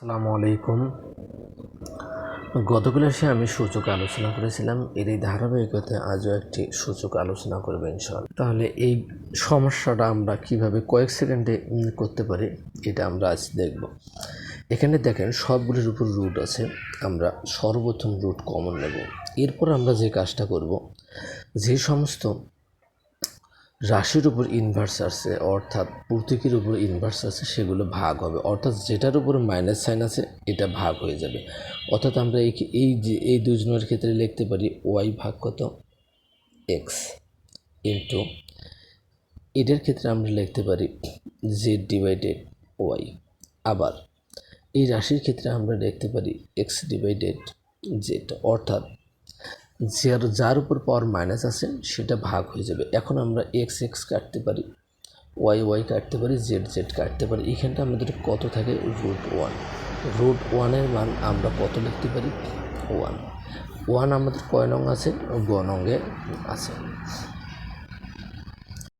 আসসালামু আলাইকুম। গত ক্লাসে আমি সূচক আলোচনা করেছিলাম, এর এই ধারাবাহিকতায় আজও একটি সূচক আলোচনা করবো ইনশাআল্লাহ। তাহলে এই সমস্যাটা আমরা কিভাবে কয়েক সেকেন্ডে করতে পারি এটা আমরা আজ দেখব। এখানে দেখেন সবগুলির উপর রুট আছে, আমরা সর্বপ্রথম রুট কমন নেব। এরপর আমরা যে কাজটা করব, যে সমস্ত রাশির উপর ইনভার্স আছে অর্থাৎ প্রতীকের উপর ইনভার্স আছে সেগুলো ভাগ হবে, অর্থাৎ যেটার উপর মাইনাস সাইন আছে এটা ভাগ হয়ে যাবে। অর্থাৎ আমরা এই দুজনের ক্ষেত্রে লিখতে পারি ওয়াই ভাগ কত এক্স ইন্টু, এটার ক্ষেত্রে আমরা লিখতে পারি জেড ডিভাইডেড ওয়াই। আবার এই রাশির ক্ষেত্রে আমরা লিখতে পারি এক্স ডিভাইডেড জেড, অর্থাৎ যার উপর পাওয়ার মাইনাস আছে সেটা ভাগ হয়ে যাবে। এখন আমরা এক্স এক্স কাটতে পারি, ওয়াই ওয়াই কাটতে পারি, জেড জেড কাটতে পারি। এখানটা আমাদের কত থাকে রুট ওয়ান। রুট ওয়ানের মান আমরা কত লিখতে পারি ওয়ান। ওয়ান আমাদের কয় নং আছে, গ নঙ্গে আছে।